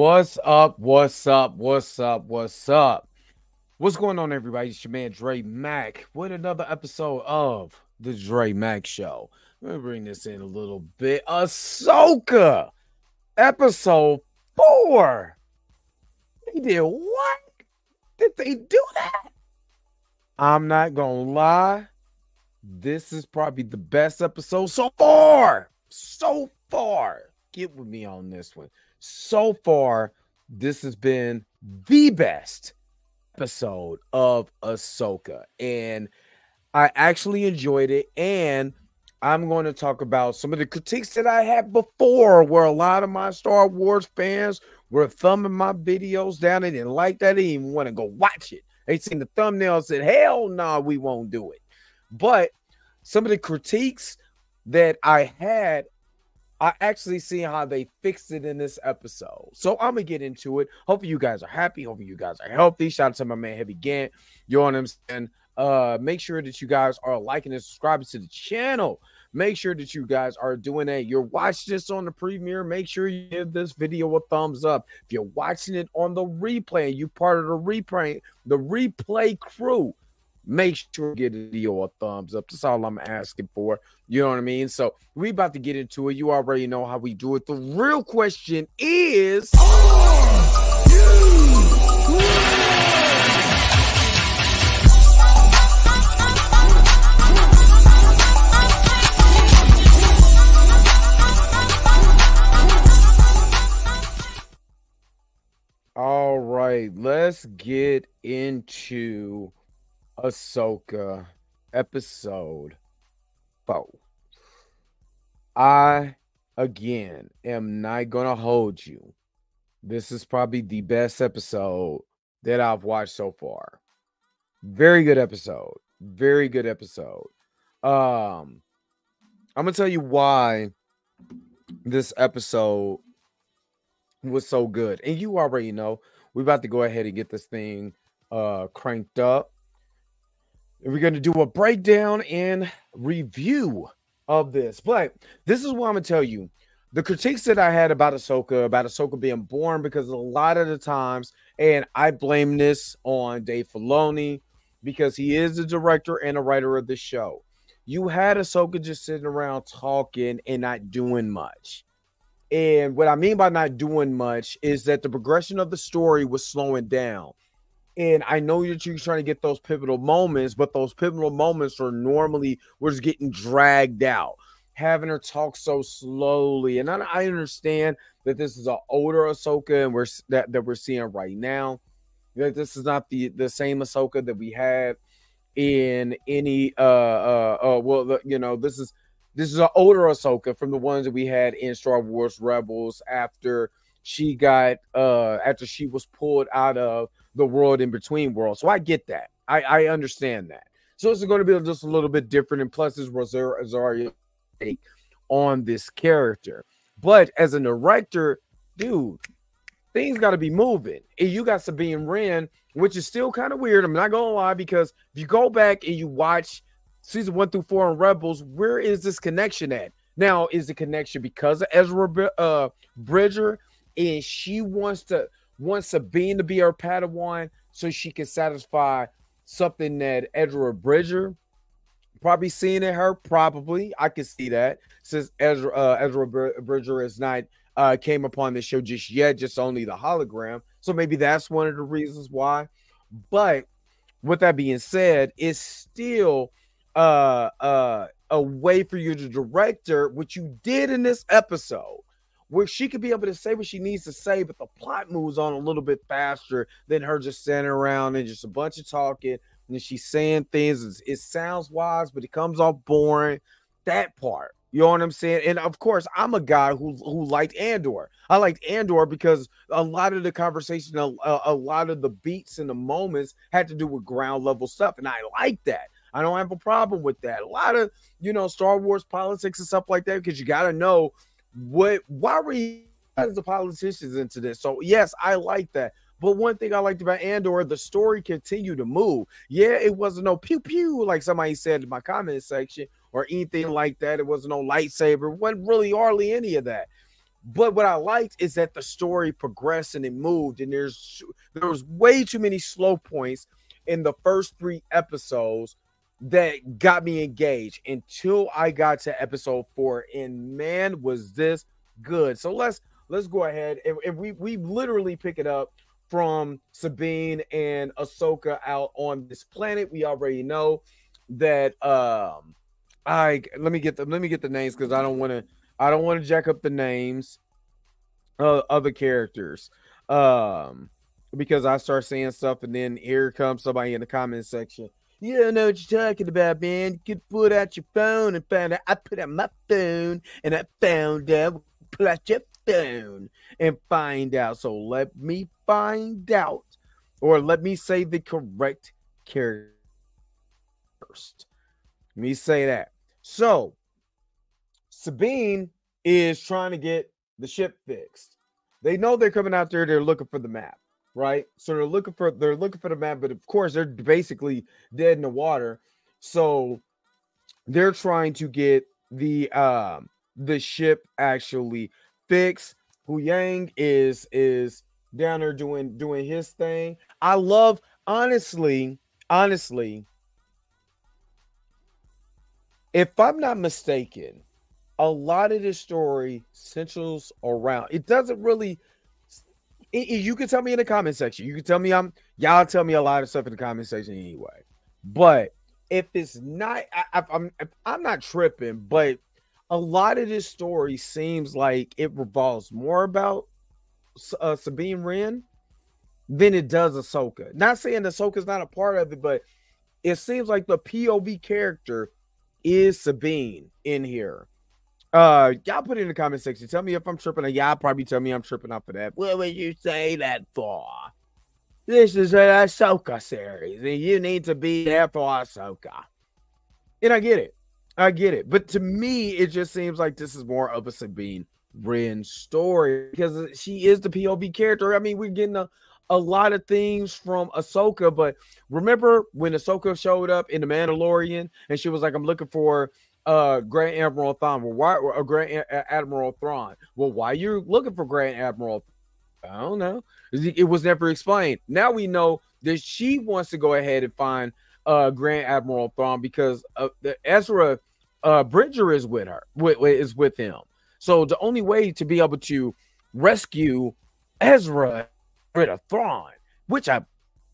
What's up? What's up? What's up? What's up? What's going on, everybody? It's your man Dre Mack with another episode of the Dre Mack Show. Let me bring this in a little bit. Ahsoka, episode 4. They did what? Did they do that? I'm not gonna lie. This is probably the best episode so far. So far. Get with me on this one. So far, this has been the best episode of Ahsoka, and I actually enjoyed it. And I'm going to talk about some of the critiques that I had before, where a lot of my Star Wars fans were thumbing my videos down. They didn't like that. They didn't even want to go watch it. They seen the thumbnail and said, hell no, we won't do it. But some of the critiques that I had, I actually see how they fixed it in this episode. So I'm going to get into it. Hopefully you guys are happy. Hopefully you guys are healthy. Shout out to my man Heavy Gant. You know what I'm saying? Make sure that you guys are liking and subscribing to the channel. Make sure that you guys are doing that. You're watching this on the premiere. Make sure you give this video a thumbs up. If you're watching it on the replay and you're part of the replay crew, make sure you give the video a thumbs up. That's all I'm asking for. You know what I mean? So we about to get into it. You already know how we do it. The real question is, all right, let's get into Ahsoka episode 4. I again am not gonna hold you. This is probably the best episode that I've watched so far. Very good episode. Very good episode. I'm gonna tell you why this episode was so good. And you already know we're about to go ahead and get this thing cranked up. And we're going to do a breakdown and review of this. But this is what I'm going to tell you. The critiques that I had about Ahsoka being boring, because a lot of the times, and I blame this on Dave Filoni, because he is the director and a writer of the show. You had Ahsoka just sitting around talking and not doing much. And what I mean by not doing much is that the progression of the story was slowing down. And I know that you're trying to get those pivotal moments, but those pivotal moments are normally was getting dragged out, having her talk so slowly. And I understand that this is an older Ahsoka, and that we're seeing right now. That this is not the same Ahsoka that we had in any this is an older Ahsoka from the ones that we had in Star Wars Rebels after she was pulled out of the world in between worlds. So I get that. I understand that. So it's going to be just a little bit different. And plus, it's Rosario take on this character. But as a director, dude, things got to be moving. And you got Sabine Wren, which is still kind of weird. I'm not going to lie, because if you go back and you watch season 1 through 4 in Rebels, where is this connection at? Now, is the connection because of Ezra Bridger, and she wants Sabine to be her Padawan so she can satisfy something that Ezra Bridger probably seeing in her? Probably. I can see that, since Ezra Bridger is not came upon the show just yet, just only the hologram. So maybe that's one of the reasons why. But with that being said, it's still a way for you to direct her, which you did in this episode, where she could be able to say what she needs to say, but the plot moves on a little bit faster than her just standing around and just a bunch of talking. And she's saying things. It sounds wise, but it comes off boring. That part, you know what I'm saying? And of course, I'm a guy who liked Andor. I liked Andor because a lot of the conversation, a lot of the beats and the moments had to do with ground level stuff, and I like that. I don't have a problem with that. A lot of, Star Wars politics and stuff like that, because you got to know why were you as the politicians into this. So yes, I like that. But one thing I liked about Andor, the story continued to move. Yeah, it wasn't no pew pew like somebody said in my comment section or anything like that. It wasn't no lightsaber. It wasn't really hardly any of that. But what I liked is that the story progressed and it moved, and there was way too many slow points in the first 3 episodes that got me engaged until I got to episode 4, and man, was this good. So let's go ahead and we literally pick it up from Sabine and Ahsoka out on this planet. We already know that I let me get the names because I don't want to jack up the names of the characters. Because I start saying stuff and then here comes somebody in the comment section. You don't know what you're talking about, man. You could put out your phone and find out. I put out my phone and I found out. Pull out your phone and find out. So let me find out, or let me say the correct character first. Let me say that. So Sabine is trying to get the ship fixed. They know they're coming out there. They're looking for the map, right? So they're looking for the map, but of course they're basically dead in the water. So they're trying to get the ship actually fixed. Hu Yang is down there doing his thing. I love honestly, if I'm not mistaken, a lot of this story centers around. It doesn't really. You can tell me in the comment section. You can tell me y'all tell me a lot of stuff in the comment section anyway. But if it's not, if I'm not tripping. But a lot of this story seems like it revolves more about Sabine Wren than it does Ahsoka. Not saying Ahsoka's not a part of it, but it seems like the POV character is Sabine in here. Y'all put it in the comment section. Tell me if I'm tripping. Y'all probably tell me I'm tripping off of that. What would you say that for? This is an Ahsoka series, and you need to be there for Ahsoka. And I get it. But to me, it just seems like this is more of a Sabine Wren story because she is the POV character. I mean, we're getting a lot of things from Ahsoka, but remember when Ahsoka showed up in The Mandalorian and she was like, I'm looking for Grand Admiral Thrawn. Well, why Grand Admiral Thrawn? Well, why you looking for Grand Admiral? I don't know. It was never explained. Now we know that she wants to go ahead and find Grand Admiral Thrawn because the Ezra Bridger is with her, is with him. So the only way to be able to rescue Ezra rid of Thrawn, which I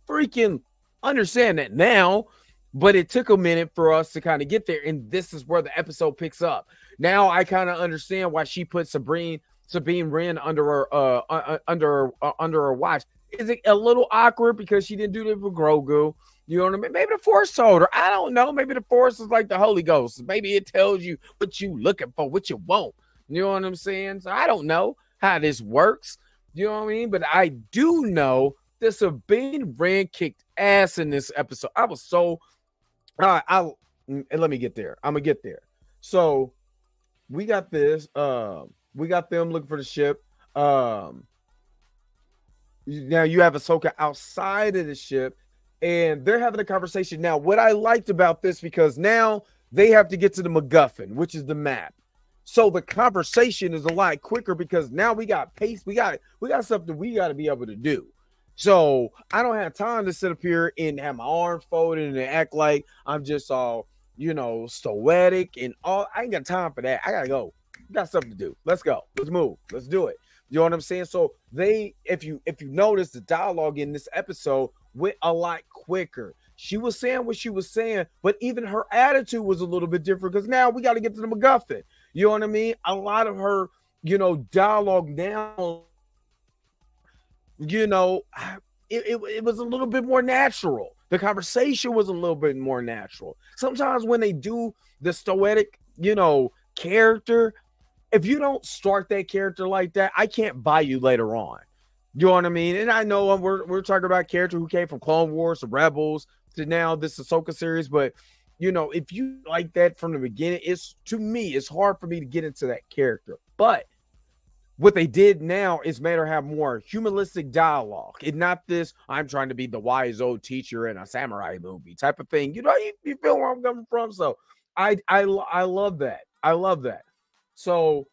freaking understand that now, but it took a minute for us to kind of get there, and this is where the episode picks up. Now I kind of understand why she put Sabine Wren under her watch. Is it a little awkward because she didn't do that for Grogu? You know what I mean? Maybe the Force told her. I don't know. Maybe the Force is like the Holy Ghost. Maybe it tells you what you looking for, what you want. You know what I'm saying? So I don't know how this works. You know what I mean? But I do know that Sabine Wren kicked ass in this episode. I was so. Let me get there. I'm gonna get there. So we got this. We got them looking for the ship. Now you have Ahsoka outside of the ship, and they're having a conversation. Now, what I liked about this, because now they have to get to the MacGuffin, which is the map. So the conversation is a lot quicker because now we got pace. We got something we got to be able to do. So I don't have time to sit up here and have my arms folded and act like I'm just all, stoic and all. I ain't got time for that. I gotta go. Got something to do. Let's go. Let's move. Let's do it. You know what I'm saying? So if you notice, the dialogue in this episode went a lot quicker. She was saying what she was saying, but even her attitude was a little bit different because now we got to get to the MacGuffin. You know what I mean? A lot of her, dialogue now, it was a little bit more natural. The conversation was a little bit more natural. Sometimes when they do the stoic, character, if you don't start that character like that, I can't buy you later on. You know what I mean? And I know we're talking about a character who came from Clone Wars to Rebels to now this Ahsoka series, but if you like that from the beginning, to me, it's hard for me to get into that character. But what they did now is made her have more humanistic dialogue and not this, I'm trying to be the wise old teacher in a samurai movie type of thing. You feel where I'm coming from? So I love that. I love that. So,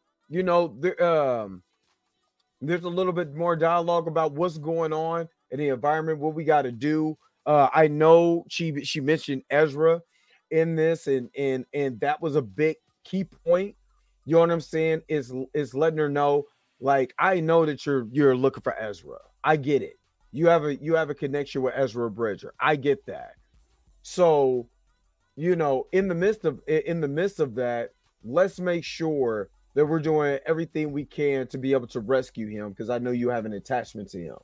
There's a little bit more dialogue about what's going on in the environment, what we got to do. I know she mentioned Ezra in this, and that was a big key point. You know what I'm saying? Is letting her know, like, I know that you're looking for Ezra. I get it. You have a connection with Ezra Bridger. I get that. So, in the midst of that, let's make sure that we're doing everything we can to be able to rescue him, because I know you have an attachment to him.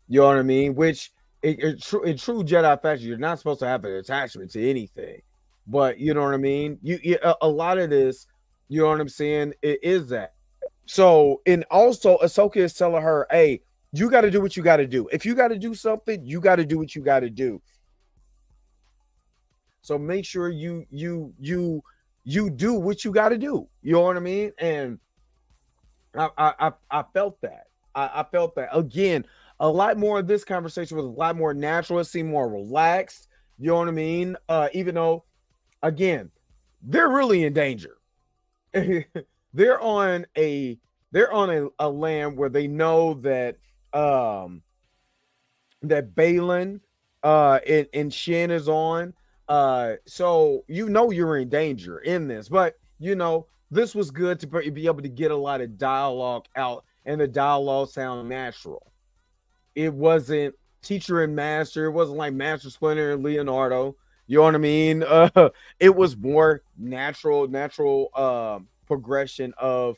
You know what I mean? Which in true Jedi fashion, you're not supposed to have an attachment to anything. But you know what I mean? A lot of this, you know what I'm saying, it is that. So, and also Ahsoka is telling her, hey, you got to do what you got to do. If you got to do something, you got to do what you got to do. So make sure you do what you got to do. You know what I mean? And I felt that. I felt that again. A lot more of this conversation was a lot more natural. It seemed more relaxed. You know what I mean? Even though, again, they're really in danger. they're on a land where they know that that Balin and Shin is on. So you're in danger in this, but this was good to be able to get a lot of dialogue out, and the dialogue sound natural. It wasn't teacher and master. It wasn't like Master Splinter and Leonardo. You know what I mean? It was more natural progression of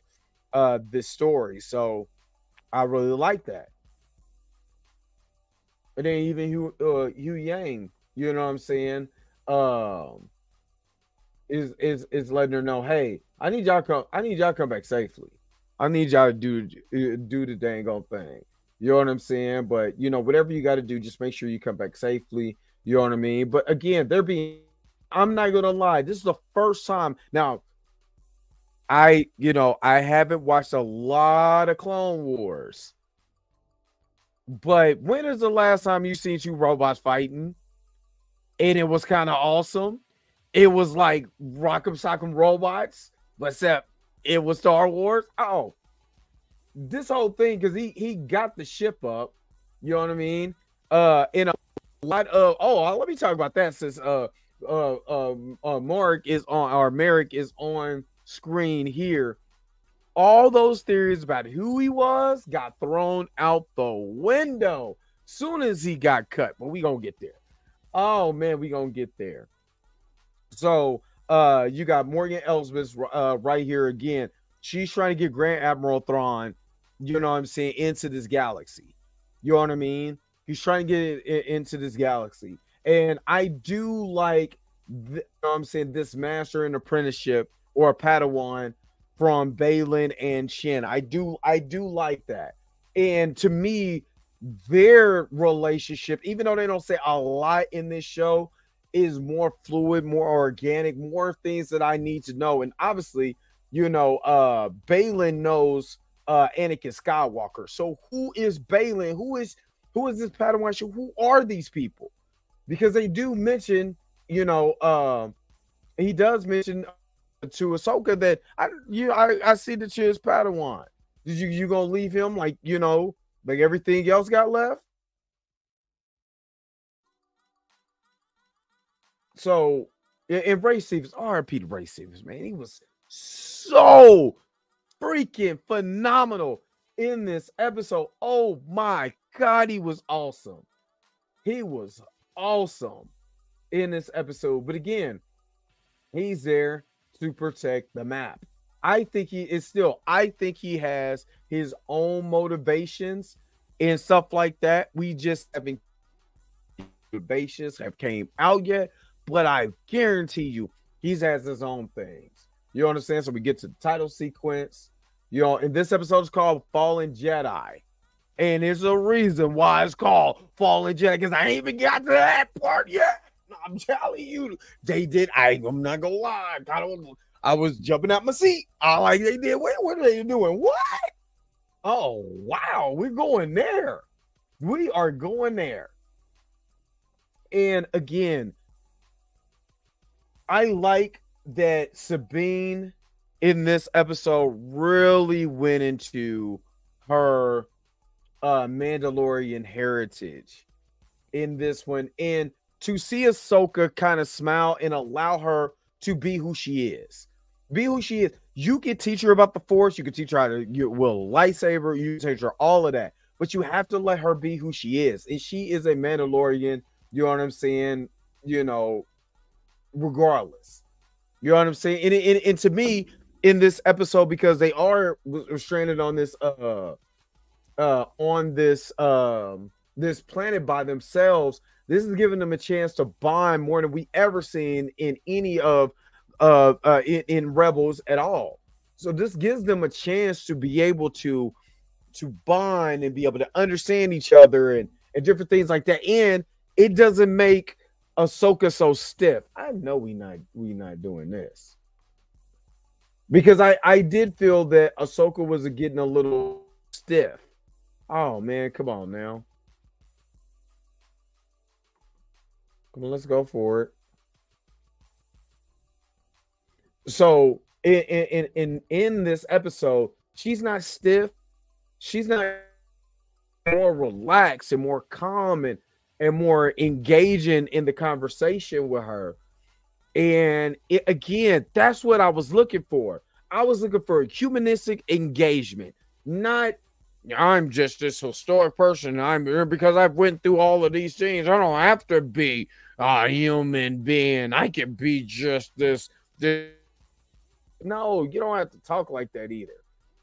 this story. So I really like that. And then even Hugh Yang, you know what I'm saying? Um, is letting her know, hey, I need y'all to come back safely. I need y'all to do the dang on thing. You know what I'm saying? But whatever you got to do, just make sure you come back safely. You know what I mean? But again, I'm not gonna lie, this is the first time. Now, I haven't watched a lot of Clone Wars, but when is the last time you seen two robots fighting? And it was kind of awesome. It was like Rock'em Sock'em Robots, but except it was Star Wars. Oh, this whole thing, because he got the ship up. You know what I mean? In a lot of let me talk about that, since Mark is on, or Merrick is on screen here. All those theories about who he was got thrown out the window soon as he got cut. But we gonna get there. Oh man, we gonna get there. So you got Morgan Elsbeth right here again. She's trying to get Grand Admiral Thrawn, you know what I'm saying, into this galaxy. You know what I mean? He's trying to get it into this galaxy. And I do like, you know what I'm saying, this master and apprenticeship, or a Padawan, from Balin and Shin. I do like that. And to me, their relationship, even though they don't say a lot in this show, is more fluid, more organic, more things that I need to know. And obviously, Balin knows Anakin Skywalker. So who is Balin? Who is this Padawan? Who are these people? Because they do mention, he does mention to Ahsoka that I see that you're his Padawan. Did you gonna leave him like everything else got left? So, and Ray Stevens, RIP to Ray Stevens, man. He was so freaking phenomenal in this episode. Oh my God, he was awesome. He was awesome in this episode. But again, he's there to protect the map. I think he has his own motivations and stuff like that. We just haven't motivations have came out yet, but I guarantee you he has his own things. You understand? So we get to the title sequence. And this episode is called Fallen Jedi. And there's a reason why it's called Fallen Jedi, because I ain't even got to that part yet. I'm telling you, they did. I'm not gonna lie. I was jumping out my seat. I like they did. What are they doing? What? Oh wow, we're going there. We are going there. And again, I like that Sabine in this episode really went into her Mandalorian heritage in this one, and to see Ahsoka kind of smile and allow her to be who she is. Be who she is. You can teach her about the Force. You can teach her how to will lightsaber. You can teach her all of that. But you have to let her be who she is. And she is a Mandalorian. You know what I'm saying? Regardless. You know what I'm saying? And to me, in this episode, because they are stranded on this this planet by themselves, this is giving them a chance to bond more than we ever seen in any of in Rebels at all. So this gives them a chance to be able to bond and be able to understand each other and different things like that. And it doesn't make Ahsoka so stiff. I know we not doing this, because I did feel that Ahsoka was getting a little stiff. Oh man, come on now. Come on, let's go for it. So in this episode, she's not stiff. She's not more relaxed and more calm and more engaging in the conversation with her. And again, that's what I was looking for. I was looking for a humanistic engagement, not I'm just this historic person. I'm here because I've went through all of these things. I don't have to be a human being. I can be just this. No, you don't have to talk like that either.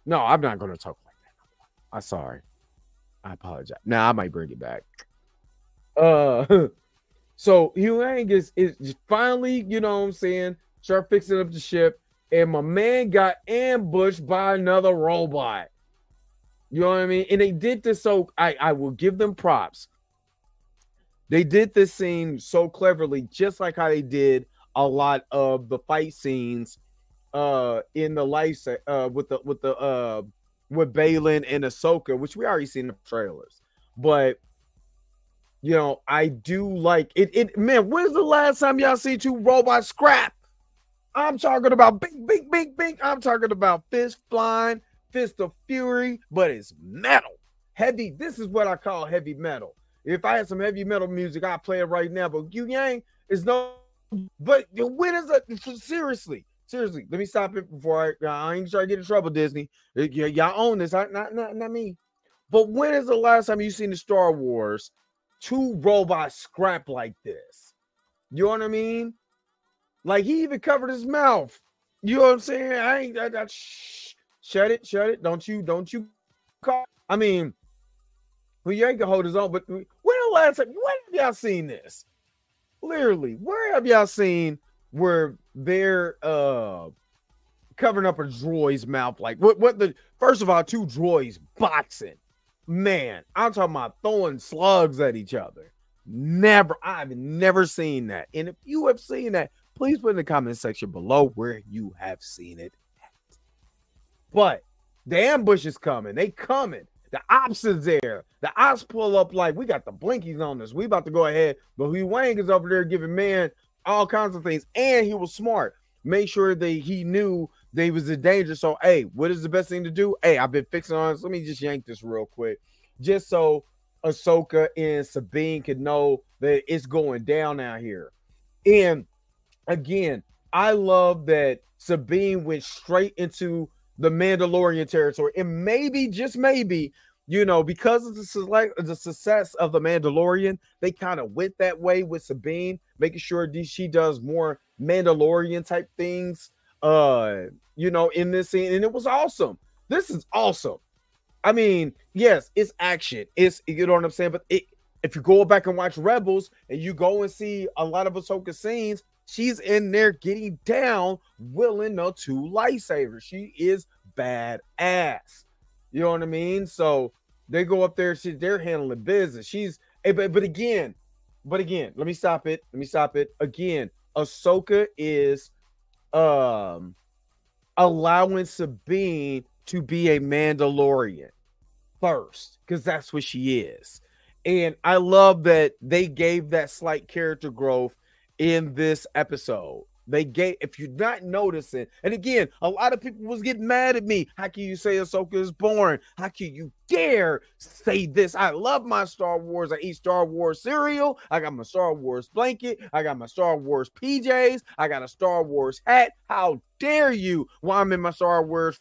No, I'm not going to talk like that. I'm sorry. I apologize. Now I might bring it back. So Huang is finally, you know what I'm saying, start fixing up the ship, and my man got ambushed by another robot. You know what I mean? And they did this, so I will give them props. They did this scene so cleverly, just like how they did a lot of the fight scenes in the life with Baylan and Ahsoka, which we already seen in the trailers. But you know, I do like it. Man, when's the last time y'all see two robots scrap? I'm talking about bing. I'm talking about fist flying, fist of fury, but it's metal. Heavy. This is what I call heavy metal. If I had some heavy metal music, I'd play it right now. But Yu Yang is no. But when is it? Seriously. Let me stop it before I ain't trying to get in trouble, Disney. Y'all own this, not me. But when is the last time you seen the Star Wars two robots scrap like this? You know what I mean? Like, he even covered his mouth. You know what I'm saying? Shut it. Don't you call. I mean, well, you ain't gonna hold his own, but when the last time, when have y'all seen this? Literally, where have y'all seen where they're covering up a droid's mouth? Like, what the first of all, two droids boxing. Man, I'm talking about throwing slugs at each other. I've never seen that. And if you have seen that, please put in the comment section below where you have seen it at. But the ambush is coming. They coming. The ops is there. The ops pull up like, we got the blinkies on us. We about to go ahead. But Hui Wang is over there giving man all kinds of things. And he was smart. Make sure that he knew they was in danger. So, hey, what is the best thing to do? Hey, I've been fixing on this. Let me just yank this real quick. Just so Ahsoka and Sabine could know that it's going down out here. And again, I love that Sabine went straight into the Mandalorian territory. And maybe, just maybe, you know, because of the success of the Mandalorian, they kind of went that way with Sabine, making sure she does more Mandalorian type things, you know, in this scene. And it was awesome. This is awesome. I mean, yes, it's action. It's, you know what I'm saying? But if you go back and watch Rebels and you go and see a lot of Ahsoka scenes, she's in there getting down, willing the two lightsabers. She is badass. You know what I mean? So they go up there, they're handling business. She's, but again, let me stop it. Again, Ahsoka is allowing Sabine to be a Mandalorian first, because that's what she is. And I love that they gave that slight character growth in this episode. They gave, if you're not noticing, and again, a lot of people was getting mad at me. How can you say Ahsoka is boring? How can you dare say this? I love my Star Wars. I eat Star Wars cereal. I got my Star Wars blanket. I got my Star Wars PJs. I got a Star Wars hat. How dare you, while I'm in my Star Wars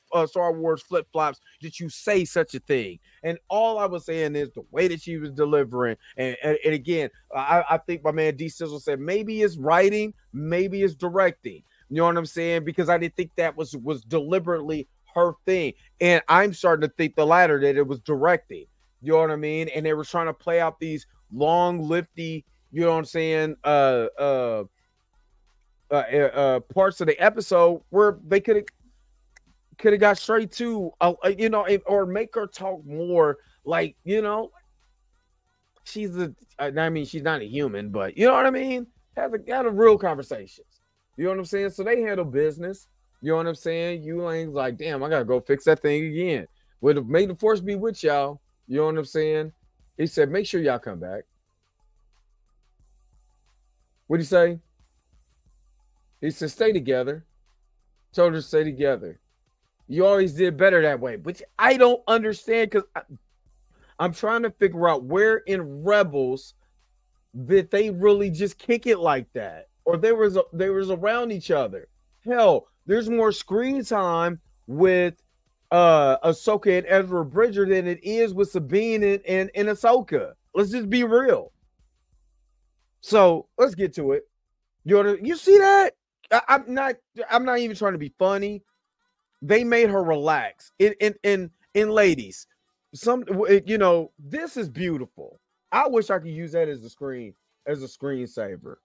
flip flops, that you say such a thing? And all I was saying is the way that she was delivering. And again, I think my man D Sizzle said maybe it's writing, maybe it's directing. You know what I'm saying? Because I didn't think that was deliberately her thing. And I'm starting to think the latter, that it was directing. You know what I mean? And they were trying to play out these long, lifty, you know what I'm saying, parts of the episode where they could have got straight to, you know, or make her talk more like, you know, she's she's not a human, but you know what I mean? Have a real conversations. You know what I'm saying? So they handle business. You know what I'm saying? You ain't like, damn, I gotta go fix that thing again. Would may the force be with y'all. You know what I'm saying? He said, make sure y'all come back. What'd he say? He said, stay together. Told her to stay together. You always did better that way. But I don't understand, because I'm trying to figure out where in Rebels that they really just kick it like that. Or they was around each other. Hell, there's more screen time with Ahsoka and Ezra Bridger than it is with Sabine and Ahsoka. Let's just be real. So let's get to it. You see that? I'm not even trying to be funny. They made her relax. In ladies, you know, this is beautiful. I wish I could use that as a screensaver.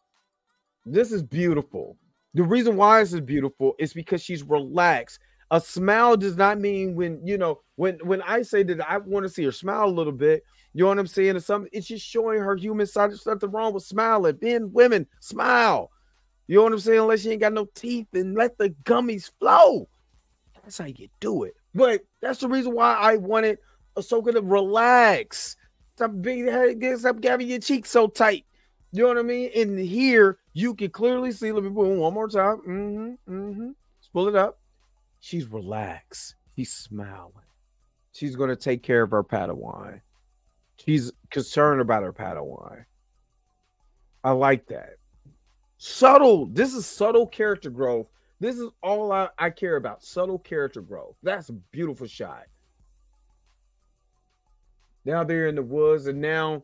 This is beautiful. The reason why this is beautiful is because she's relaxed. A smile does not mean when I say that I want to see her smile a little bit, you know what I'm saying? It's just showing her human side. There's nothing wrong with smiling. Men, women, smile. You know what I'm saying? Unless you ain't got no teeth, and let the gummies flow. That's how you do it. But that's the reason why I wanted Ahsoka to relax. Stop having your cheeks so tight. You know what I mean? In here, you can clearly see. Let me put it one more time. Let's pull it up. She's relaxed. She's smiling. She's going to take care of her Padawan. She's concerned about her Padawan. I like that. Subtle. This is subtle character growth. This is all I care about. Subtle character growth. That's a beautiful shot. Now they're in the woods, and now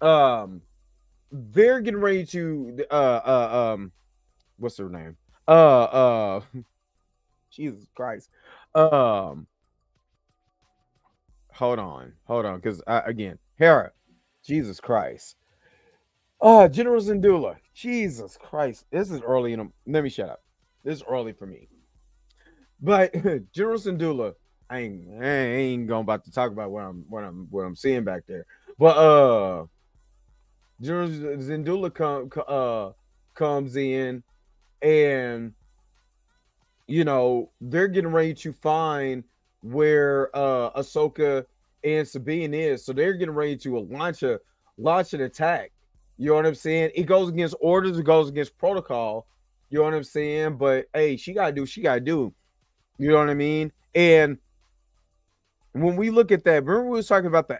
they're getting ready to what's her name? Jesus Christ. Hold on, because again, Hera, Jesus Christ. General Syndulla, Jesus Christ. This is early in them. Let me shut up. This is early for me. But General Syndulla, I ain't going about to talk about what I'm seeing back there. But General Syndulla comes in, and you know, they're getting ready to find where Ahsoka and Sabine is. So they're getting ready to launch an attack. You know what I'm saying? It goes against orders, it goes against protocol. You know what I'm saying? But hey, she gotta do what she gotta do. You know what I mean? And when we look at that, remember we was talking about the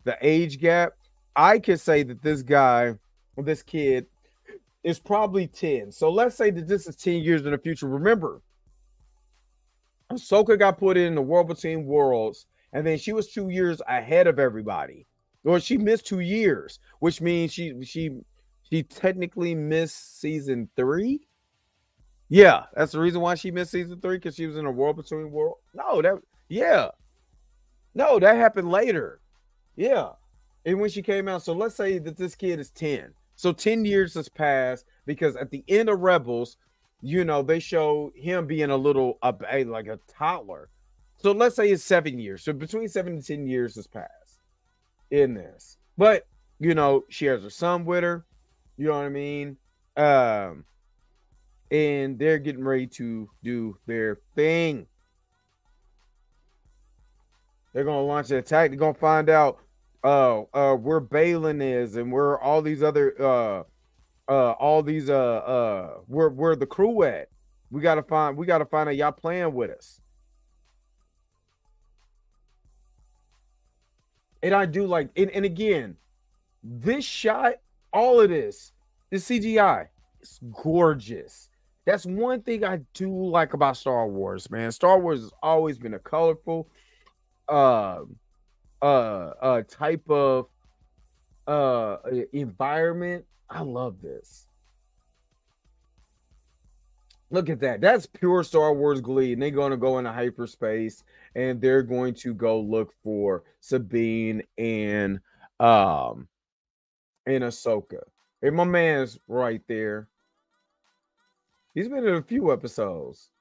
the age gap. I could say that this kid is probably 10. So let's say that this is 10 years in the future. Remember, Ahsoka got put in the World Between Worlds, and then she was 2 years ahead of everybody. Or she missed 2 years, which means she technically missed season 3. Yeah, that's the reason why she missed season 3, because she was in a World Between Worlds. No, that happened later. Yeah. And when she came out, so let's say that this kid is 10. So 10 years has passed, because at the end of Rebels, you know, they show him being a little like a toddler. So let's say it's 7 years. So between 7 and 10 years has passed in this. But, you know, she has her son with her. You know what I mean? And they're getting ready to do their thing. They're going to launch an attack. They're going to find out where Balin is, and where all these other all these where the crew at? We gotta find out y'all playing with us. And I do like, and again, this shot, all of this CGI. It's gorgeous. That's one thing I do like about Star Wars, man. Star Wars has always been a colorful type of environment. I love this. Look at that. That's pure Star Wars glee. And they're going to go into hyperspace and they're going to go look for Sabine and Ahsoka. And my man's right there. He's been in a few episodes.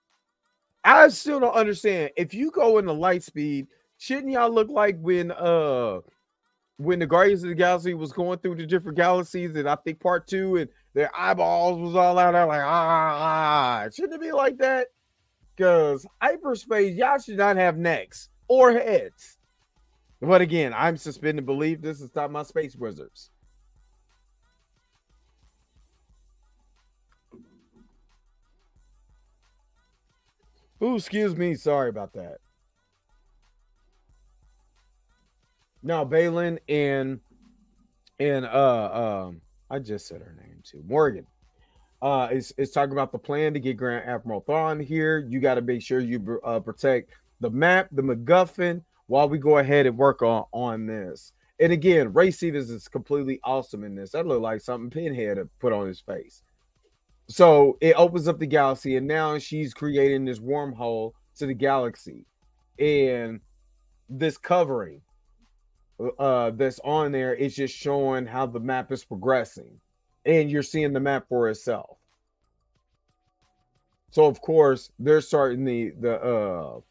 I still don't understand. If you go into light speed, shouldn't y'all look like when the Guardians of the Galaxy was going through the different galaxies, and I think part 2, and their eyeballs was all out there like shouldn't it be like that? Because hyperspace, y'all should not have necks or heads. But again, I'm suspending belief. This is Stop My Space Wizards. Ooh, excuse me. Sorry about that. Now, Balin and I just said her name too. Morgan. Is talking about the plan to get Grand Admiral Thrawn here. You got to make sure you protect the map, the MacGuffin, while we go ahead and work on this. And again, Ray Stevens is completely awesome in this. That looked like something Pinhead had put on his face. So it opens up the galaxy, and now she's creating this wormhole to the galaxy. And this covering that's on there is just showing how the map is progressing. And you're seeing the map for itself. So of course they're starting the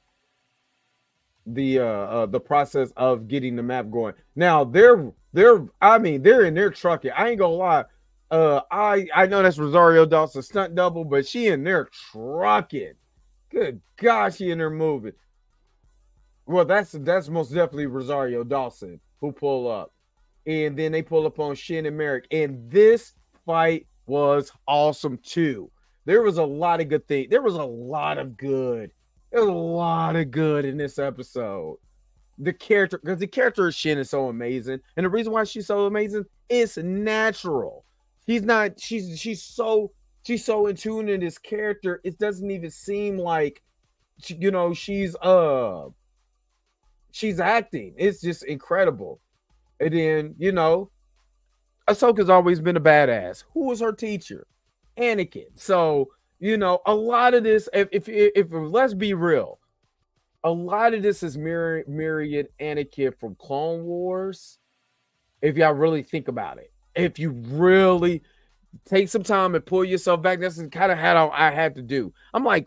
process of getting the map going. Now they're in their trucking. I ain't gonna lie. I know that's Rosario Dawson stunt double, but she in there trucking. Good gosh, she in there moving. Well, that's most definitely Rosario Dawson who pull up. And then they pull up on Shin and Merrick. And this fight was awesome too. There was a lot of good things. There was a lot of good. There's a lot of good in this episode. The character, because the character of Shin is so amazing. And the reason why she's so amazing is natural. She's so in tune in this character. It doesn't even seem like she's acting. It's just incredible. And then, Ahsoka's always been a badass. Who was her teacher? Anakin. So, a lot of this, if let's be real, a lot of this is mirroring Anakin from Clone Wars. If y'all really think about it, if you really take some time and pull yourself back, that's kind of how I had to do. I'm like,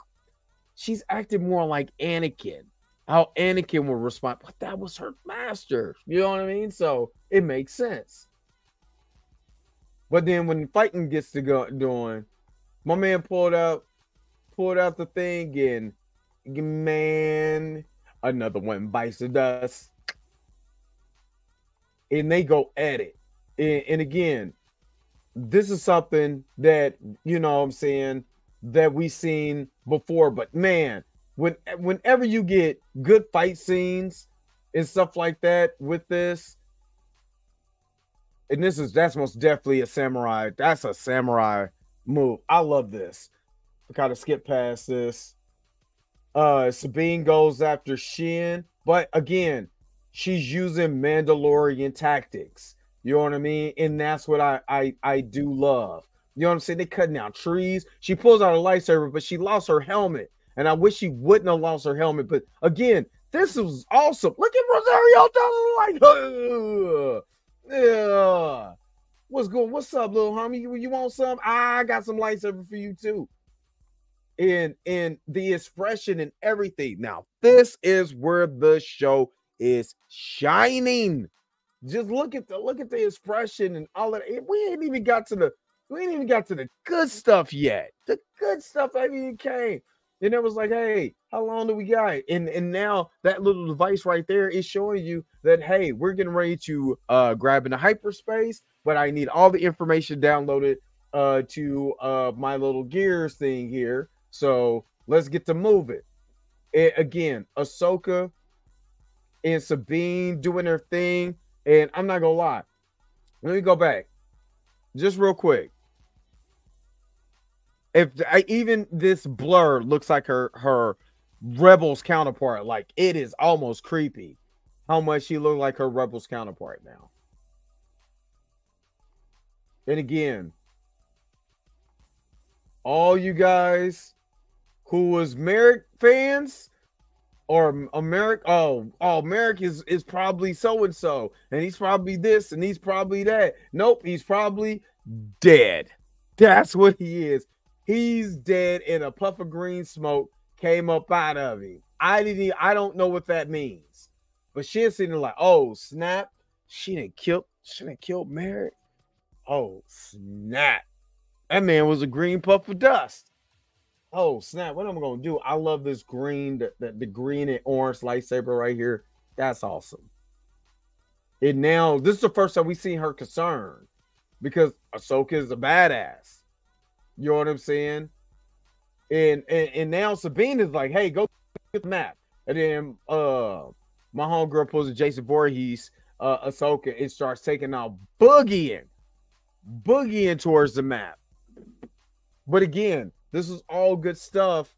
she's acting more like Anakin. How Anakin will respond, but that was her master. You know what I mean? So it makes sense. But then when fighting gets to doing, my man pulled out the thing, and man, another one bites the dust, and they go at it. And again, this is something that I'm saying that we've seen before. But man, whenever you get good fight scenes and stuff like that with this, and that's most definitely a samurai. That's a samurai move. I love this. I kind of skip past this. Sabine goes after Shin, but again, she's using Mandalorian tactics. You know what I mean? And that's what I do love. You know what I'm saying? They cutting down trees. She pulls out a lightsaber, but she lost her helmet. And I wish she wouldn't have lost her helmet. But again, this was awesome. Look at Rosario Dawson, yeah. What's up, little homie? You want some? I got some lightsaber for you too. And the expression and everything. Now, this is where the show is shining. Just look at the expression and all of it. We ain't even got to the good stuff yet. The good stuff haven't even came. And it was like, hey, how long do we got? And now that little device right there is showing you that, hey, we're getting ready to grab into hyperspace, but I need all the information downloaded to my little gears thing here. So let's get to moving. Again, Ahsoka and Sabine doing their thing. And I'm not gonna lie. Let me go back just real quick. If even this blur looks like her Rebels counterpart, like it is almost creepy how much she looked like her Rebels counterpart now. And again, all you guys who was Merrick fans or Merrick is probably so and so, and he's probably this and he's probably that. Nope, he's probably dead. That's what he is. He's dead, and a puff of green smoke came up out of him. I don't know what that means, but she's sitting there like, oh snap, she didn't kill Merrick. Oh snap, that man was a green puff of dust. Oh snap, what am I gonna do? I love this green, the green and orange lightsaber right here. That's awesome. And now this is the first time we seen her concerned because Ahsoka is a badass. You know what I'm saying? And now Sabine is like, hey, go get the map. And then my homegirl pulls a Jason Voorhees, Ahsoka, and starts taking out boogieing towards the map. But again, this is all good stuff.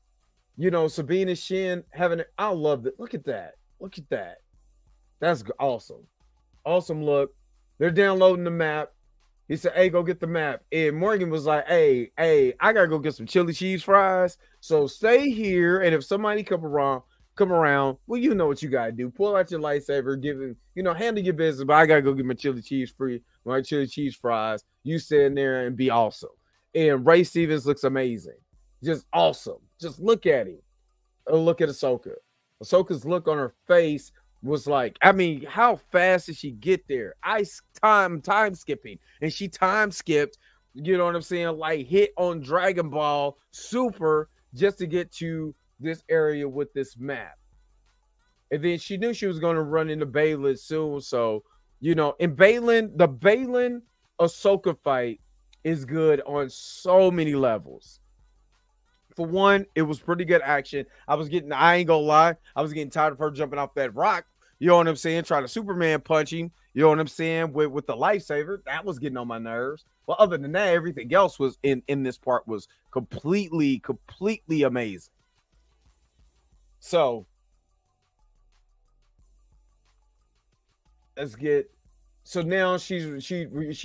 You know, Sabine and Shin having it. I love it. Look at that. Look at that. That's awesome. Awesome look. They're downloading the map. He said, hey, go get the map. And Morgan was like, hey, I gotta go get some chili cheese fries. So stay here. And if somebody come around, well, you know what you gotta do. Pull out your lightsaber, handle your business, but I gotta go get my chili cheese fries. You stand there and be awesome. And Ray Stevens looks amazing. Just awesome. Just look at him. Look at Ahsoka. Ahsoka's look on her face was like, I mean, how fast did she get there? Time skipping. And she time skipped, you know what I'm saying? Like hit on Dragon Ball Super just to get to this area with this map. And then she knew she was going to run into Baylan soon. So, and the Baylan Ahsoka fight is good on so many levels. For one, it was pretty good action. I ain't gonna lie, I was getting tired of her jumping off that rock. You know what I'm saying? Trying to Superman punch him. You know what I'm saying? With the lightsaber, that was getting on my nerves. But other than that, everything else was in this part was completely amazing. So let's get. So now she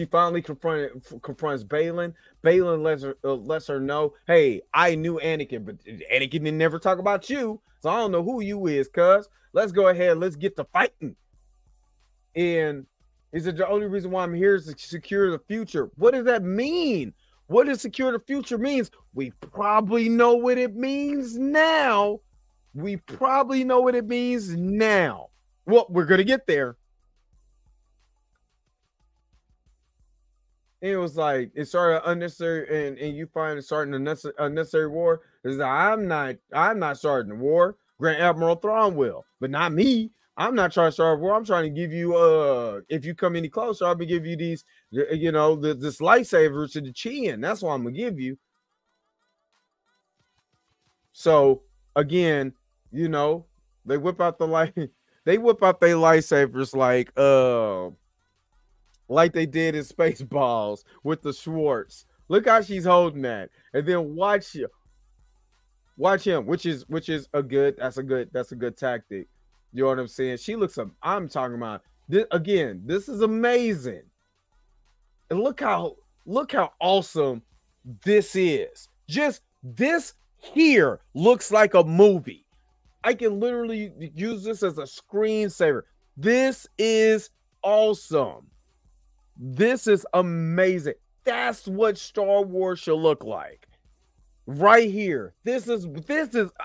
finally confronts Baylan. Baylan lets her know, hey, I knew Anakin, but Anakin didn't never talk about you, so I don't know who you is, cuz. Let's go ahead, let's get to fighting. And he said, the only reason why I'm here is to secure the future. What does that mean? What does secure the future means? We probably know what it means now. Well, we're gonna get there. It was like it started unnecessary, and you find it starting unnecessary war. Is I'm not starting a war. Grand Admiral Thrawn will, but not me. I'm not trying to start a war. I'm trying to give you if you come any closer, I'll be give you these, this lightsaber to the chin. That's what I'm gonna give you. So again, they whip out their lightsabers like they did in Spaceballs with the Schwartz. Look how she's holding that, and then watch him, which is a good tactic. You know what I'm saying? She looks up. I'm talking about this again. This is amazing, and look how awesome this is. Just this here looks like a movie. I can literally use this as a screensaver. This is awesome. This is amazing. That's what Star Wars should look like. Right here. This is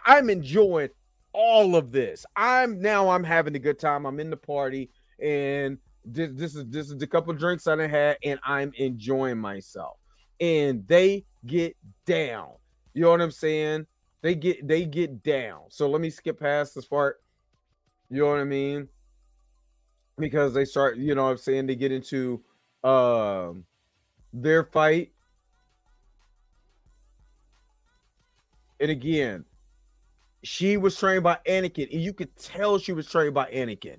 I'm enjoying all of this. I'm having a good time. I'm in the party, and this is a couple of drinks I done had, and I'm enjoying myself. And they get down. You know what I'm saying? They get down. So let me skip past this part. You know what I mean? Because they start, they get into their fight. And again, she was trained by Anakin, and you could tell she was trained by Anakin.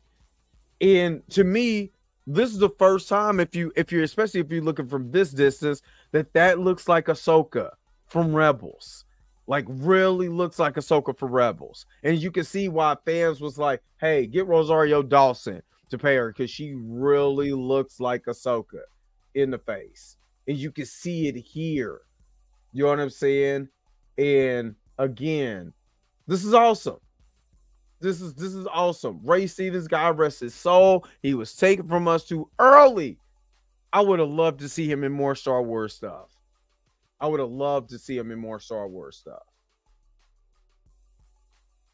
And to me, this is the first time, if you're especially if you're looking from this distance, that looks like Ahsoka from Rebels. Like, really looks like Ahsoka from Rebels. And you can see why fans was like, hey, get Rosario Dawson to pay her, because she really looks like Ahsoka in the face. And you can see it here. You know what I'm saying? And again, this is awesome. This is awesome. Ray Stevens, God rest his soul. He was taken from us too early. I would have loved to see him in more Star Wars stuff. I would have loved to see him in more Star Wars stuff.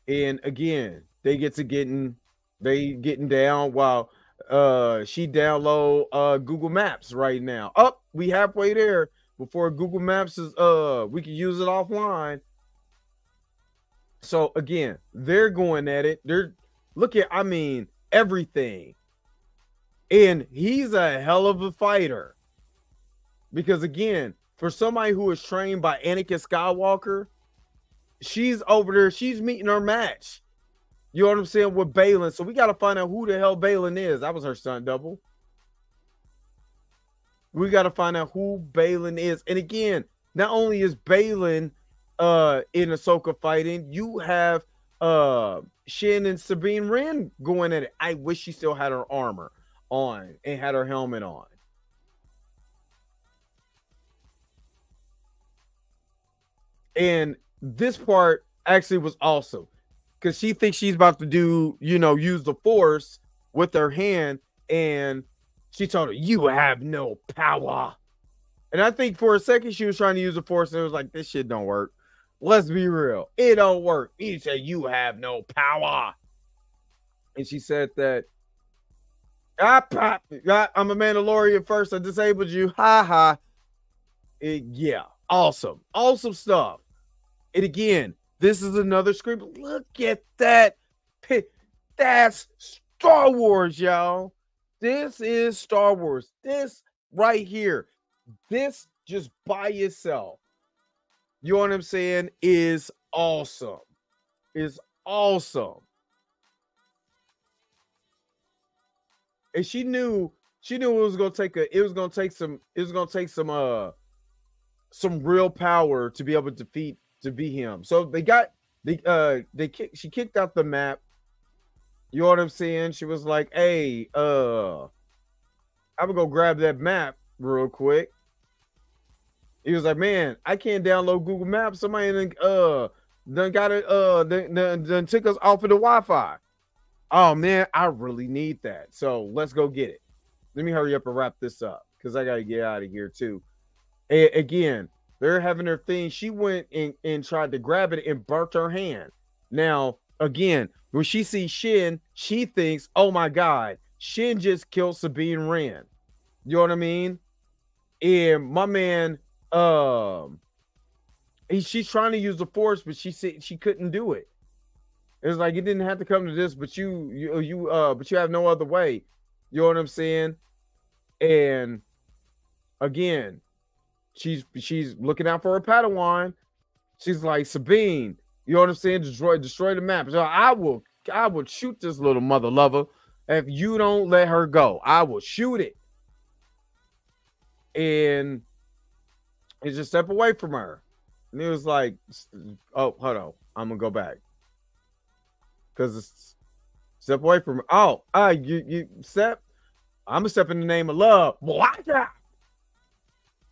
And again, they getting down while she download Google Maps right now. Up, we halfway there before Google Maps is we can use it offline. So again, they're going at it. They're I mean, everything. And he's a hell of a fighter. Because again, for somebody who is trained by Anakin Skywalker, she's over there, she's meeting her match. You know what I'm saying? With Baylan. So we got to find out who the hell Baylan is. That was her stunt double. We got to find out who Baylan is. And again, not only is Baylan in Ahsoka fighting, you have Shin and Sabine Wren going at it. I wish she still had her armor on and had her helmet on. And this part actually was awesome, because she thinks she's about to do, use the Force with her hand, and she told her, "You have no power." And I think for a second she was trying to use the Force, and it was like, this shit don't work. Let's be real. It don't work. He said, "You have no power." And she said that, I'm a Mandalorian first. I disabled you. Ha ha. Yeah. Awesome. Awesome stuff. And again, this is another script. Look at that. That's Star Wars, y'all. This is Star Wars. This right here. This just by itself, you know what I'm saying, is awesome. Is awesome. And she knew it was gonna take some real power to be able to beat him. So she kicked out the map. You know what I'm saying? She was like, "Hey, I'm gonna go grab that map real quick." He was like, "Man, I can't download Google Maps. Somebody done got it, done took us off of the Wi-Fi. Oh man, I really need that. So let's go get it. Let me hurry up and wrap this up, because I gotta get out of here too." And again, they're having their thing. She went and tried to grab it and burnt her hand. Now, again, when she sees Shin, she thinks, "Oh my God, Shin just killed Sabine Wren." You know what I mean? And my man, she's trying to use the Force, but she said she couldn't do it. It's like, it didn't have to come to this, but you have no other way. You know what I'm saying? And again, she's looking out for her Padawan. She's like, "Sabine, you know what I'm saying? Destroy the map." So I will shoot this little mother lover if you don't let her go. I will shoot it. And it's just step away from her. And it was like, "Oh, hold on, I'm gonna go back, because it's step away from her." "Oh, you step. I'm gonna step in the name of love."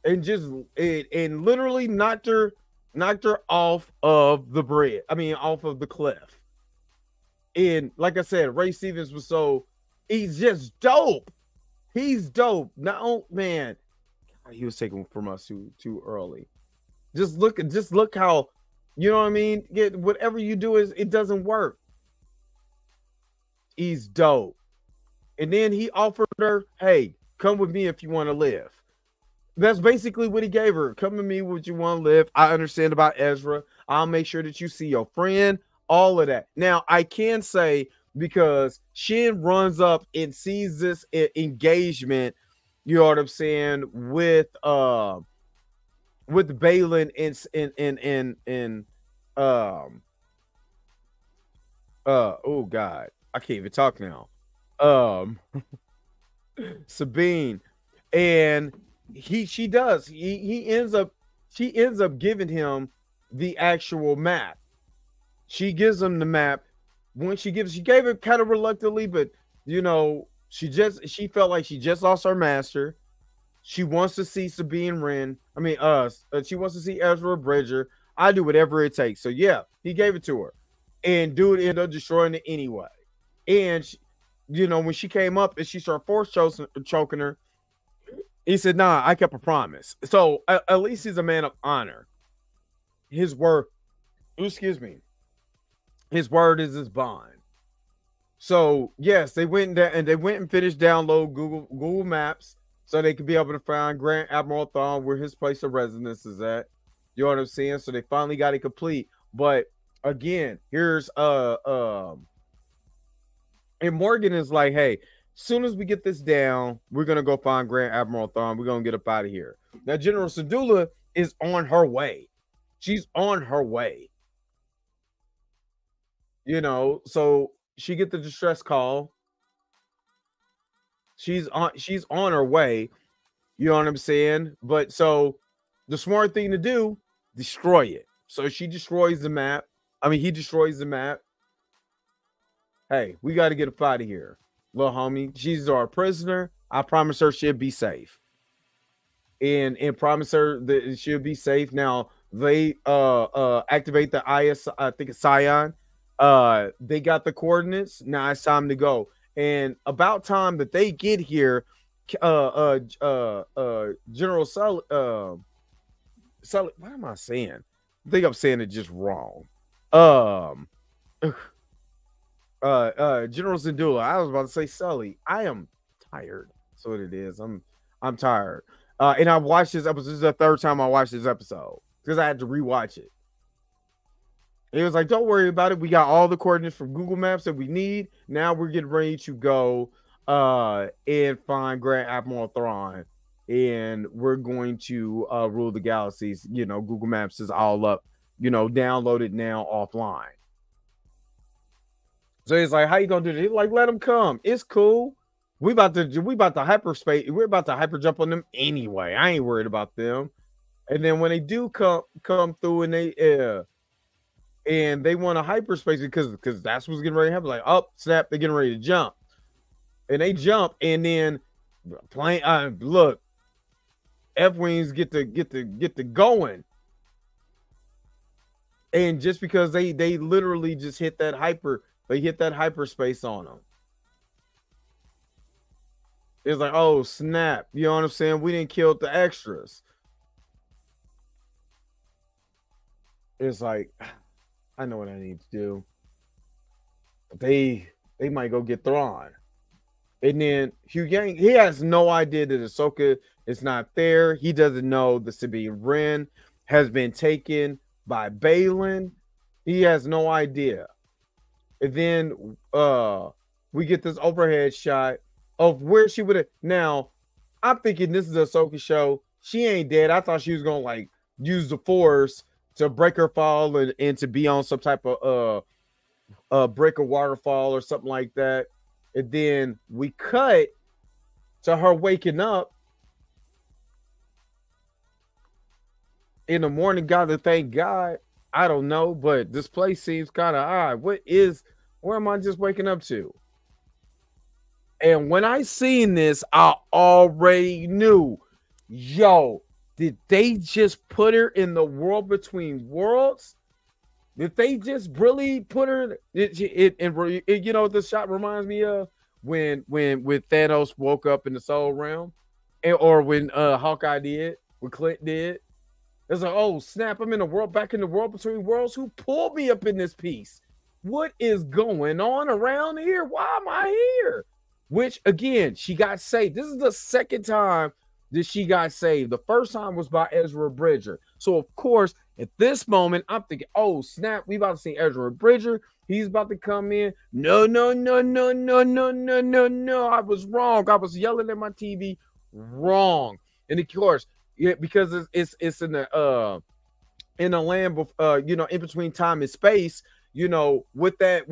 And and literally knocked her off of the bridge. I mean, off of the cliff. And like I said, Ray Stevens was he's just dope. He's dope. No, man, he was taken from us too early. Just look how, you know what I mean? Whatever you do, it doesn't work. He's dope. And then he offered her, "Hey, come with me if you want to live." That's basically what he gave her. "Come to me if you want to live. I understand about Ezra. I'll make sure that you see your friend." All of that. Now, I can say, because Shin runs up and sees this engagement, you know what I'm saying, with Baylan um oh god, I can't even talk now. Um Sabine, and she does. He ends up she ends up giving him the actual map. She gives him the map. When she gave it kind of reluctantly, but you know, she felt like she just lost her master. She wants to see Sabine Wren. I mean, she wants to see Ezra Bridger. I do whatever it takes. So yeah, he gave it to her, and dude ended up destroying it anyway. And she, you know, when she came up and she started choking her, he said, "Nah, I kept a promise." So at least he's a man of honor. His word, excuse me, his word is his bond. So yes, they went and they went and finished download Google Maps so they could be able to find Grand Admiral Thrawn where his place of residence is at. You know what I'm saying? So they finally got it complete. But again, here's and Morgan is like, hey, soon as we get this down, we're gonna go find Grand Admiral Thrawn. We're gonna get up out of here. Now, General Syndulla is on her way. She's on her way. You know, so she get the distress call. She's on her way. You know what I'm saying? But so the smart thing to do, destroy it. So she destroys the map. I mean, he destroys the map. Hey, we got to get up out of here, little homie. She's our prisoner. I promise her she'll be safe. And promise her that she'll be safe. Now they activate the IS, I think it's Scion. They got the coordinates. Now it's time to go. And about time that they get here, General Sully, what am I saying? I think I'm saying it just wrong. General Syndulla. I was about to say Sully. I am tired. That's what it is. I'm tired. And I watched this episode. This is the third time I watched this episode because I had to rewatch it. It was like, don't worry about it. We got all the coordinates from Google Maps that we need. Now we're getting ready to go and find Grand Admiral Thrawn. And we're going to rule the galaxies. You know, Google Maps is all up. You know, download it now offline. So he's like, how you gonna do this? He's like, let them come. It's cool. We about to hyperspace. We're about to hyper jump on them anyway. I ain't worried about them. And then when they do come through and they want to hyperspace it because that's what's getting ready to happen. Like, oh snap, they're getting ready to jump, and they jump, and then plane. Look, F-wings get to going, and just because they literally just hit that hyperspace on them. It's like, oh snap, you know what I'm saying? We didn't kill the extras. It's like, I know what I need to do. They might go get Thrawn. And then Hugh Yang, he has no idea that Ahsoka is not there. He doesn't know the Sabine Wren has been taken by Balin. He has no idea. And then we get this overhead shot of where she would have. Now, I'm thinking this is a Ahsoka show. She ain't dead. I thought she was gonna like use the Force to break her fall and to be on some type of break a waterfall or something like that. And then we cut to her waking up in the morning. Gotta thank God. I don't know, but this place seems kind of odd. Where am I just waking up to? And when I seen this, I already knew, yo, did they just put her in the world between worlds? Did they just really put her? You know what this shot reminds me of? When Thanos woke up in the Soul Realm, or when Hawkeye did, when Clint did. It's like, oh snap! I'm in the world, back in the world between worlds. Who pulled me up in this piece? What is going on around here? Why am I here? Which again, she got saved. This is the second time that she got saved. The first time was by Ezra Bridger. So of course, at this moment, I'm thinking, oh snap, we about to see Ezra Bridger. He's about to come in. No. I was wrong. I was yelling at my TV wrong. And of course, yeah, because it's in the in a land, you know, in between time and space, you know, with that,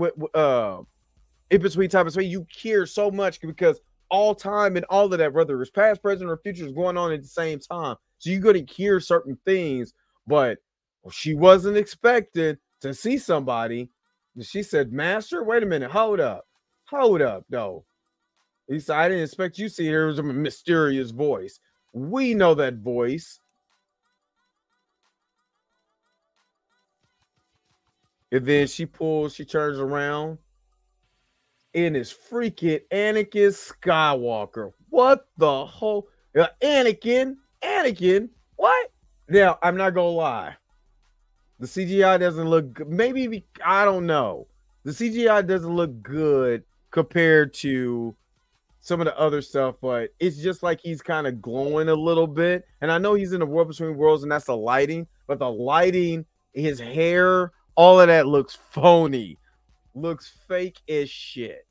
in between time and space, you hear so much because all time and all of that, whether it's past, present, or future, is going on at the same time. So you're going to hear certain things, but she wasn't expecting to see somebody. She said, Master, wait a minute, hold up, no. He said, I didn't expect you to see. There was a mysterious voice. We know that voice. And then she turns around, and it's freaking Anakin Skywalker. What the whole Anakin, what? Now, I'm not gonna lie. The CGI doesn't look good. Maybe, I don't know. The CGI doesn't look good compared to some of the other stuff, but it's just like he's kind of glowing a little bit. And I know he's in the world between worlds, and that's the lighting, but the lighting, his hair, all of that looks phony, looks fake as shit.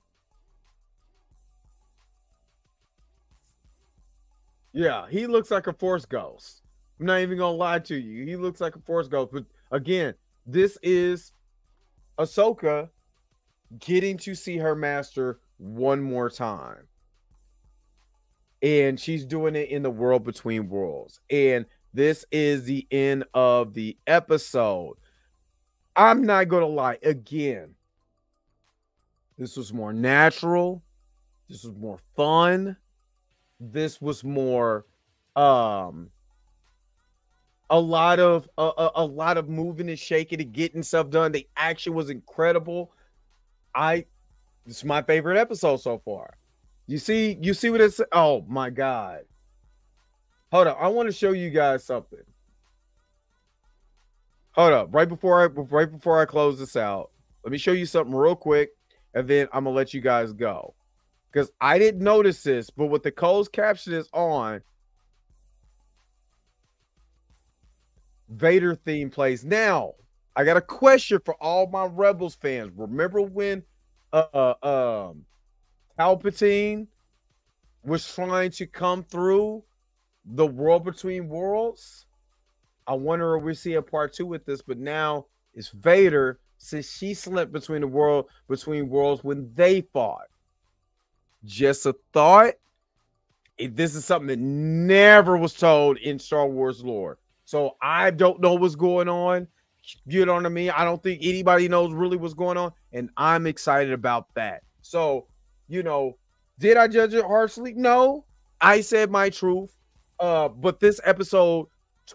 Yeah, he looks like a Force ghost. I'm not even gonna lie to you. He looks like a Force ghost. But again, this is Ahsoka getting to see her master one more time. And she's doing it in the world between worlds. And this is the end of the episode. I'm not going to lie. Again, this was more natural. This was more fun. This was more a lot of moving and shaking and getting stuff done. The action was incredible. This is my favorite episode so far. You see what it's, oh my God. Hold up. I want to show you guys something. Hold up. Right before I close this out, let me show you something real quick, and then I'm gonna let you guys go. Because I didn't notice this, but with the closed caption is on, Vader theme plays. Now, I got a question for all my Rebels fans. Remember when Palpatine was trying to come through the world between worlds? I wonder if we see a part 2 with this, but now it's Vader, since she slipped between the world between worlds when they fought. Just a thought. This is something that never was told in Star Wars lore. So I don't know what's going on. You know what I mean? I don't think anybody knows really what's going on, and I'm excited about that. So, you know, did I judge it harshly? No. I said my truth. But this episode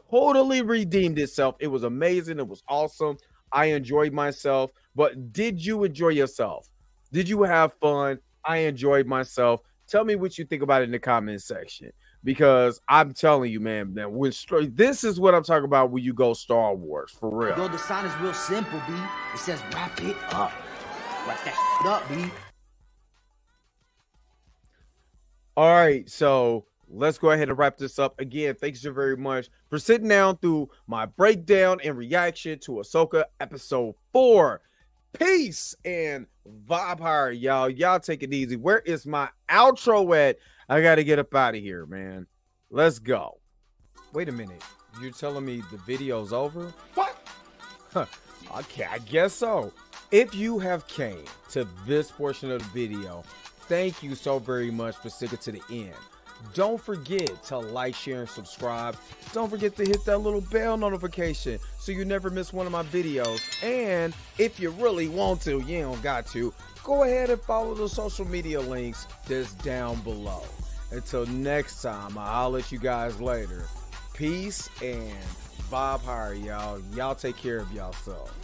totally redeemed itself. It was amazing. It was awesome. I enjoyed myself. But did you enjoy yourself? Did you have fun? I enjoyed myself. Tell me what you think about it in the comment section. Because I'm telling you, man, this is what I'm talking about when you go Star Wars, for real. Yo, the sign is real simple, B. It says wrap it up. Wrap that shit up, B. All right, so let's go ahead and wrap this up. Again, thanks you very much for sitting down through my breakdown and reaction to Ahsoka episode 4. Peace and vibe higher, y'all. Y'all take it easy. Where is my outro at? I got to get up out of here, man. Let's go. Wait a minute. You're telling me the video's over? What? Huh. Okay, I guess so. If you have came to this portion of the video, thank you so very much for sticking to the end. Don't forget to like, share, and subscribe. Don't forget to hit that little bell notification so you never miss one of my videos. And if you really want to, you don't got to, go ahead and follow the social media links that's down below. Until next time, I'll let you guys later. Peace and vibe higher, y'all. Y'all take care of yourself.